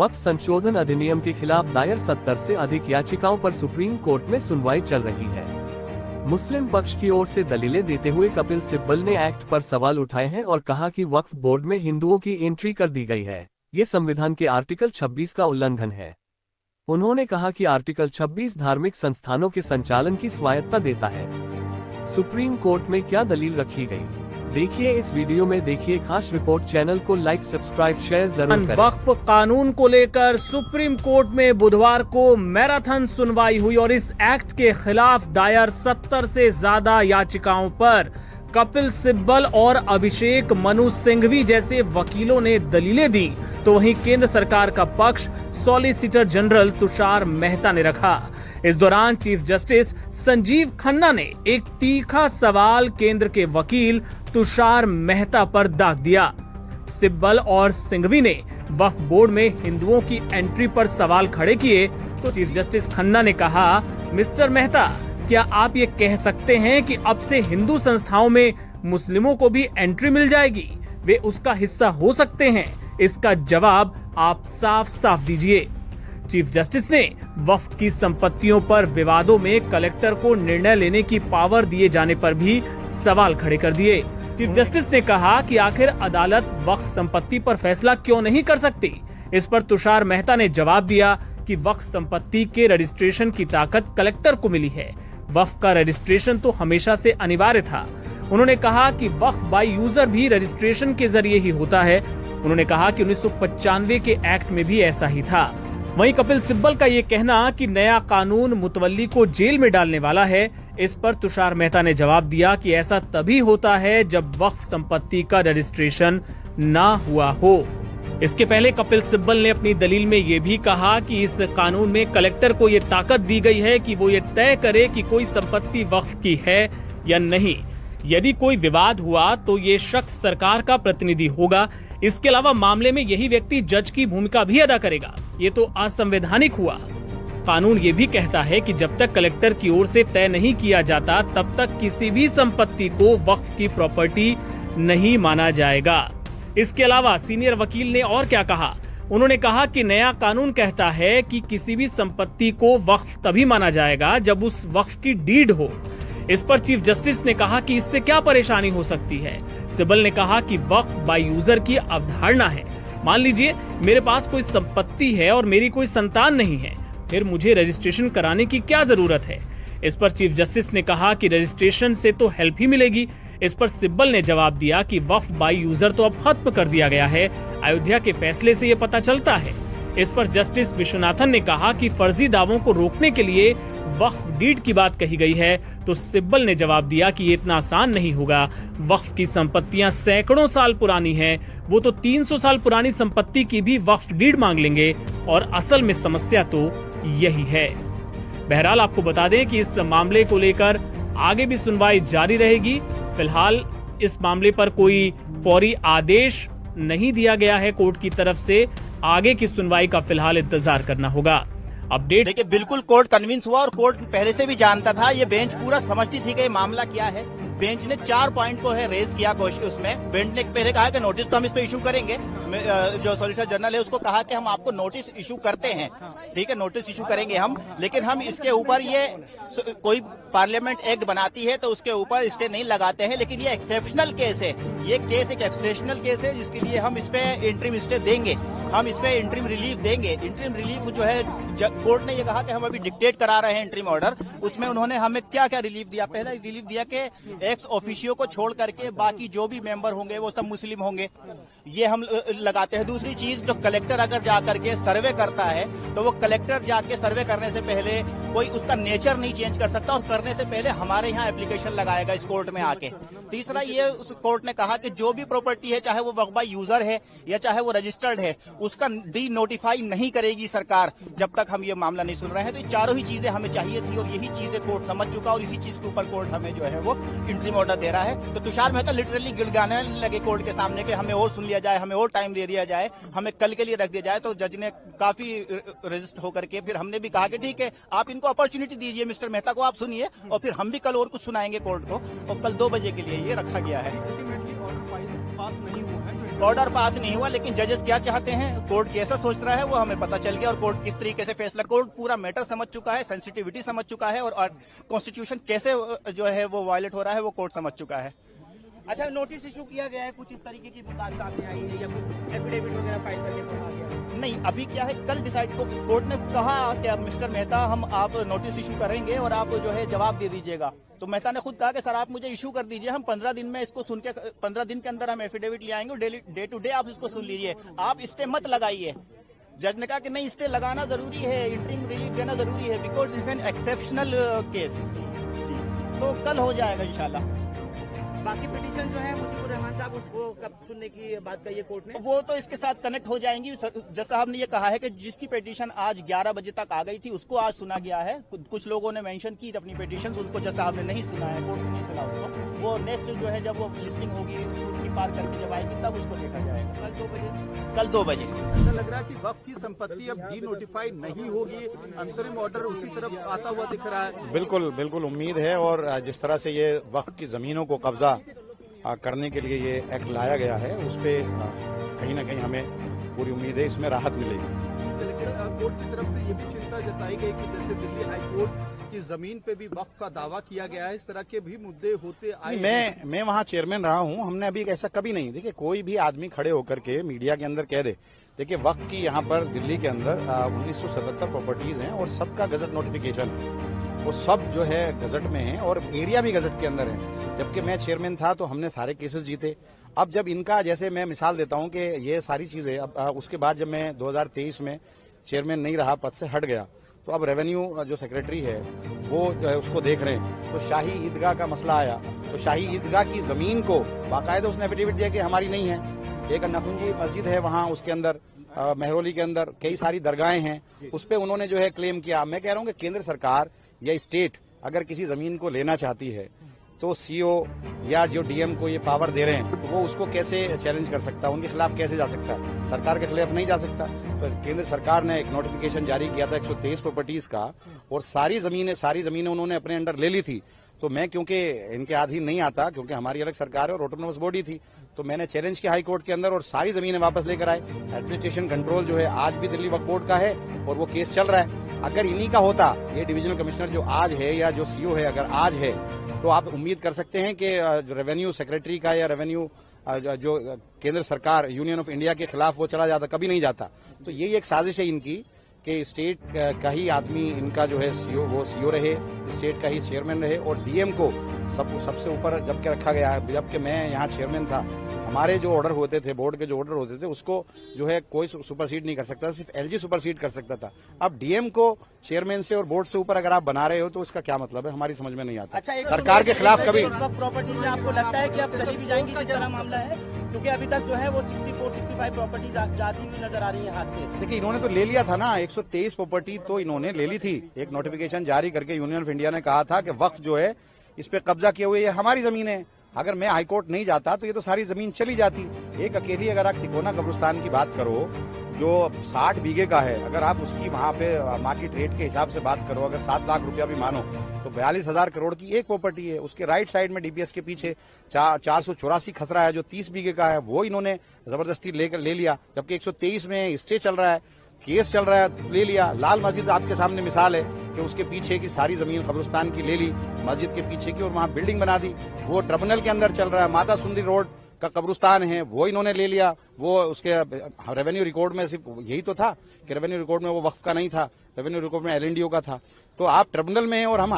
वक्फ संशोधन अधिनियम के खिलाफ दायर 70 से अधिक याचिकाओं पर सुप्रीम कोर्ट में सुनवाई चल रही है। मुस्लिम पक्ष की ओर से दलीलें देते हुए कपिल सिब्बल ने एक्ट पर सवाल उठाए हैं और कहा कि वक्फ बोर्ड में हिंदुओं की एंट्री कर दी गई है, ये संविधान के आर्टिकल 26 का उल्लंघन है। उन्होंने कहा कि आर्टिकल 26 धार्मिक संस्थानों के संचालन की स्वायत्ता देता है। सुप्रीम कोर्ट में क्या दलील रखी गई, देखिए इस वीडियो में। देखिए खास रिपोर्ट। चैनल को लाइक, सब्सक्राइब, शेयर जरूर करें। वक्फ कानून को लेकर सुप्रीम कोर्ट में बुधवार को मैराथन सुनवाई हुई और इस एक्ट के खिलाफ दायर 70 से ज्यादा याचिकाओं पर कपिल सिब्बल और अभिषेक मनु सिंघवी जैसे वकीलों ने दलीलें दी, तो वहीं केंद्र सरकार का पक्ष सॉलिसिटर जनरल तुषार मेहता ने रखा। इस दौरान चीफ जस्टिस संजीव खन्ना ने एक तीखा सवाल केंद्र के वकील तुषार मेहता पर दाग दिया। सिब्बल और सिंघवी ने वक्फ बोर्ड में हिंदुओं की एंट्री पर सवाल खड़े किए, तो चीफ जस्टिस खन्ना ने कहा, मिस्टर मेहता, क्या आप ये कह सकते हैं कि अब से हिंदू संस्थाओं में मुस्लिमों को भी एंट्री मिल जाएगी, वे उसका हिस्सा हो सकते हैं? इसका जवाब आप साफ साफ दीजिए। चीफ जस्टिस ने वक्फ की संपत्तियों पर विवादों में कलेक्टर को निर्णय लेने की पावर दिए जाने पर भी सवाल खड़े कर दिए। चीफ जस्टिस ने कहा कि आखिर अदालत वक्फ संपत्ति पर फैसला क्यों नहीं कर सकती। इस पर तुषार मेहता ने जवाब दिया कि वक्फ संपत्ति के रजिस्ट्रेशन की ताकत कलेक्टर को मिली है। वक्फ का रजिस्ट्रेशन तो हमेशा से अनिवार्य था। उन्होंने कहा कि वक्फ बाय यूजर भी रजिस्ट्रेशन के जरिए ही होता है। उन्होंने कहा कि 1995 के एक्ट में भी ऐसा ही था। वहीं कपिल सिब्बल का ये कहना कि नया कानून मुतवल्ली को जेल में डालने वाला है, इस पर तुषार मेहता ने जवाब दिया कि ऐसा तभी होता है जब वक्फ संपत्ति का रजिस्ट्रेशन ना हुआ हो। इसके पहले कपिल सिब्बल ने अपनी दलील में ये भी कहा कि इस कानून में कलेक्टर को ये ताकत दी गई है कि वो ये तय करे कि कोई संपत्ति वक्फ की है या नहीं। यदि कोई विवाद हुआ तो ये शख्स सरकार का प्रतिनिधि होगा। इसके अलावा मामले में यही व्यक्ति जज की भूमिका भी अदा करेगा। ये तो असंवैधानिक हुआ। कानून ये भी कहता है कि जब तक कलेक्टर की ओर से तय नहीं किया जाता, तब तक किसी भी संपत्ति को वक्फ की प्रॉपर्टी नहीं माना जाएगा। इसके अलावा सीनियर वकील ने और क्या कहा, उन्होंने कहा कि नया कानून कहता है कि किसी भी संपत्ति को वक्फ तभी माना जाएगा जब उस वक्फ की डीड हो। इस पर चीफ जस्टिस ने कहा कि इससे क्या परेशानी हो सकती है। सिब्बल ने कहा कि वक्फ बाय यूजर की अवधारणा है। मान लीजिए मेरे पास कोई संपत्ति है और मेरी कोई संतान नहीं है, फिर मुझे रजिस्ट्रेशन कराने की क्या जरूरत है। इस पर चीफ जस्टिस ने कहा कि रजिस्ट्रेशन से तो हेल्प ही मिलेगी। इस पर सिब्बल ने जवाब दिया कि वक्फ बाय यूजर तो अब खत्म कर दिया गया है, अयोध्या के फैसले से ये पता चलता है। इस पर जस्टिस विश्वनाथन ने कहा कि फर्जी दावों को रोकने के लिए वक्फ डीड की बात कही गई है, तो सिब्बल ने जवाब दिया कि ये इतना आसान नहीं होगा। वक्फ की संपत्तियां सैकड़ों साल पुरानी हैं, वो तो 300 साल पुरानी संपत्ति की भी वक्फ डीड मांग लेंगे और असल में समस्या तो यही है। बहरहाल आपको बता दें कि इस मामले को लेकर आगे भी सुनवाई जारी रहेगी। फिलहाल इस मामले पर कोई फौरी आदेश नहीं दिया गया है कोर्ट की तरफ से। आगे की सुनवाई का फिलहाल इंतजार करना होगा। अपडेट देखिए, बिल्कुल कोर्ट कन्विंस हुआ और कोर्ट पहले से भी जानता था। ये बेंच पूरा समझती थी कि ये मामला क्या है। बेंच ने 4 पॉइंट को है रेज किया उसमें। बेंच ने पहले कहा कि नोटिस तो हम इस पे इशू करेंगे। जो सॉलिसिटर जनरल है उसको कहा कि हम आपको नोटिस इशू करते हैं, ठीक है, नोटिस इशू करेंगे हम, लेकिन हम इसके ऊपर ये कोई पार्लियामेंट एक्ट बनाती है तो उसके ऊपर स्टे नहीं लगाते हैं। लेकिन ये एक्सेप्शनल केस है, ये केस एक एक्सेप्शनल केस है जिसके लिए हम इस पे इंटरिम स्टे देंगे, हम इस पे इंटरिम रिलीफ देंगे। इंटरिम रिलीफ जो है कोर्ट ने ये कहा कि हम अभी डिक्टेट करा रहे हैं इंटरिम ऑर्डर। उसमें उन्होंने हमें क्या क्या रिलीफ दिया। पहला रिलीफ दिया कि एक्स ऑफिशियो को छोड़ करके बाकी जो भी मेंबर होंगे वो सब मुस्लिम होंगे, ये हम लगाते हैं। दूसरी चीज, जो कलेक्टर अगर जाकर के सर्वे करता है तो वो कलेक्टर जाके सर्वे करने से पहले कोई उसका नेचर नहीं चेंज कर सकता और करने से पहले हमारे यहाँ एप्लीकेशन लगाएगा इस कोर्ट में आके। तीसरा, ये उस कोर्ट ने कहा कि जो भी प्रॉपर्टी है, चाहे वो वक्फ बाय यूजर है या चाहे वो रजिस्टर्ड है, उसका डी नोटिफाई नहीं करेगी सरकार जब तक हम ये मामला नहीं सुन रहे हैं। तो ये चारों ही चीजें हमें चाहिए थी और यही चीजें कोर्ट समझ चुका और इसी चीज के ऊपर कोर्ट हमें जो है वो इंटरिम ऑर्डर दे रहा है। तो तुषार मेहता लिटरली गिड़गिड़ाने लगे कोर्ट के सामने कि हमें और सुन लिया जाए, हमें और टाइम दे दिया जाए, हमें कल के लिए रख दिया जाए। तो जज ने काफी रजिस्ट होकर के फिर हमने भी कहा कि ठीक है, आप इनको अपॉर्चुनिटी दीजिए, मिस्टर मेहता को आप सुनिए और फिर हम भी कल और कुछ सुनाएंगे कोर्ट को। और कल 2 बजे के लिए ये रखा गया है। पास नहीं हुआ है ऑर्डर पास नहीं हुआ, लेकिन जजेस क्या चाहते हैं, कोर्ट कैसा सोच रहा है वो हमें पता चल गया और कोर्ट किस तरीके से फैसला, कोर्ट पूरा मैटर समझ चुका है, सेंसिटिविटी समझ चुका है और कॉन्स्टिट्यूशन कैसे जो है वो वायलेट हो रहा है वो कोर्ट समझ चुका है। अच्छा, नोटिस इशू किया गया है, कुछ इस तरीके की बात सामने आई है या कुछ एफिडेविट वगैरह फाइल करके पढ़ा गया है? नहीं, अभी क्या है, कल डिसाइड को कोर्ट ने कहा कि मिस्टर मेहता हम आप नोटिस इशू करेंगे और आप जो है जवाब दे दीजिएगा। तो मेहता ने खुद कहा कि सर आप मुझे इशू कर दीजिए, हम 15 दिन में इसको सुन के 15 दिन के अंदर हम एफिडेविट ले आएंगे और डे टू डे आप इसको सुन लीजिए, आप स्टे मत लगाइए। जज ने कहा कि नहीं, स्टे लगाना जरूरी है, इंटरिम रिलीफ देना जरूरी है because it's an exceptional case. तो कल हो जाएगा इंशाल्लाह। बाकी पिटीशन जो है मुजीबुर रहमान साहब, उसको कब सुनने की बात कही है कोर्ट ने? वो तो इसके साथ कनेक्ट हो जाएंगी। जज साहब ने ये कहा है कि जिसकी पिटीशन आज 11 बजे तक आ गई थी उसको आज सुना गया है। कुछ लोगों ने मेंशन की अपनी पिटीशन, उनको जज साहब ने नहीं सुना है, कोर्ट ने नहीं सुना उसको। वो नेक्स्ट जो है जब वो लिस्टिंग होगी स्क्रूटनी पार करके जब आएगी तब उसको देखा जाएगा। कल 2 बजे। ऐसा लग रहा है कि वक्फ की संपत्ति अब डी नोटिफाई नहीं होगी, अंतरिम ऑर्डर उसी तरफ आता हुआ दिख रहा है। बिल्कुल बिल्कुल उम्मीद है, और जिस तरह से ये वक्फ की जमीनों को कब्जा करने के लिए ये एक्ट लाया गया है उस पे कहीं ना कहीं हमें पूरी उम्मीद है इसमें राहत मिलेगी। लेकिन कोर्ट की तरफ से ये भी चिंता जताई गई कि जैसे दिल्ली हाईकोर्ट की जमीन पे भी वक्फ का दावा किया गया है, इस तरह के भी मुद्दे होते आए। मैं वहाँ चेयरमैन रहा हूँ, हमने अभी ऐसा कभी नहीं, देखिए कोई भी आदमी खड़े होकर के मीडिया के अंदर कह दे, देखिए वक्फ की यहाँ पर दिल्ली के अंदर 1977 प्रॉपर्टीज हैं और सबका गजट नोटिफिकेशन है, वो सब जो है गजट में है और एरिया भी गजट के अंदर है। जबकि मैं चेयरमैन था तो हमने सारे केसेस जीते। अब जब इनका, जैसे मैं मिसाल देता हूं कि ये सारी चीजें अब उसके बाद जब मैं 2023 में चेयरमैन नहीं रहा, पद से हट गया, तो अब रेवेन्यू जो सेक्रेटरी है वो जो है उसको देख रहे हैं। तो शाही ईदगाह का मसला आया, तो शाही ईदगाह की जमीन को बाकायदा उसने एफिडेविट दिया कि हमारी नहीं है। एक नखुंजी मस्जिद है वहां, उसके अंदर मेहरौली के अंदर कई सारी दरगाहें हैं, उस पर उन्होंने जो है क्लेम किया। मैं कह रहा हूँ कि केंद्र सरकार या स्टेट अगर किसी जमीन को लेना चाहती है तो सीओ या जो डीएम को ये पावर दे रहे हैं तो वो उसको कैसे चैलेंज कर सकता है, उनके खिलाफ कैसे जा सकता है? सरकार के खिलाफ नहीं जा सकता। तो केंद्र सरकार ने एक नोटिफिकेशन जारी किया था 123 प्रॉपर्टीज का, और सारी जमीनें उन्होंने अपने अंडर ले ली थी। तो मैं क्योंकि इनके अधीन नहीं आता, क्योंकि हमारी अलग सरकार है और ऑटोनोमस बॉडी थी, तो मैंने चैलेंज किया हाई कोर्ट के अंदर और सारी जमीनें वापस लेकर आए। एडमिनिस्ट्रेशन कंट्रोल जो है आज भी दिल्ली वक्फ बोर्ड का है और वो केस चल रहा है। अगर इन्हीं का होता, ये डिविजनल कमिश्नर जो आज है या जो सीओ है अगर आज है, तो आप उम्मीद कर सकते हैं कि रेवेन्यू सेक्रेटरी का या रेवेन्यू जो केंद्र सरकार यूनियन ऑफ इंडिया के खिलाफ वो चला जाता, कभी नहीं जाता। तो यही एक साजिश है इनकी कि स्टेट का ही आदमी इनका जो है सीओ, वो सीओ रहे, स्टेट का ही चेयरमैन रहे और डीएम को सबसे ऊपर जबकि रखा गया है। जबकि मैं यहाँ चेयरमैन था, हमारे जो ऑर्डर होते थे, बोर्ड के जो ऑर्डर होते थे, उसको जो है कोई सुपरसीड नहीं कर सकता, सिर्फ एलजी सुपरसीड कर सकता था। अब डीएम को चेयरमैन से और बोर्ड से ऊपर अगर आप बना रहे हो तो इसका क्या मतलब है, हमारी समझ में नहीं आता। अच्छा, सरकार के खिलाफ कभी प्रॉपर्टीज में आपको लगता है कि आप चली भी जाएंगी जिस तरह मामला है, क्योंकि अभी तक जो है वो 64-65 प्रॉपर्टीज जाती हुई नजर आ रही है हाथ से? देखिए इन्होंने तो ले लिया था ना, 123 प्रॉपर्टी तो इन्होंने ले ली थी। एक नोटिफिकेशन जारी करके यूनियन ऑफ इंडिया ने कहा था कि वक्फ जो है इस पे कब्जा किए हुए ये हमारी जमीन है। अगर मैं हाईकोर्ट नहीं जाता तो ये तो सारी जमीन चली जाती। एक अकेली अगर आप तिकोना कब्रिस्तान की बात करो जो 60 बीघे का है, अगर आप उसकी वहां पे मार्केट रेट के हिसाब से बात करो, अगर 7 लाख रुपया भी मानो तो 42,000 करोड़ की एक प्रॉपर्टी है। उसके राइट साइड में डीपीएस के पीछे 484 खसरा है जो 30 बीघे का है, वो इन्होंने जबरदस्ती ले लिया। जबकि 123 में स्टे चल रहा है, केस चल रहा है, ले लिया। लाल मस्जिद आपके सामने मिसाल है कि उसके पीछे की सारी जमीन कब्रिस्तान की ले ली, मस्जिद के पीछे की, और वहां बिल्डिंग बना दी। वो ट्रिब्यूनल के अंदर चल रहा है। माता सुंदरी रोड का कब्रिस्तान है वो इन्होंने ले लिया। वो उसके रेवेन्यू रिकॉर्ड में सिर्फ यही तो था कि रेवेन्यू रिकॉर्ड में वो वक्फ का नहीं था, रेवेन्यू रिकॉर्ड में एलएनडीओ का था। तो आप ट्रिब्यूनल में हैं और हम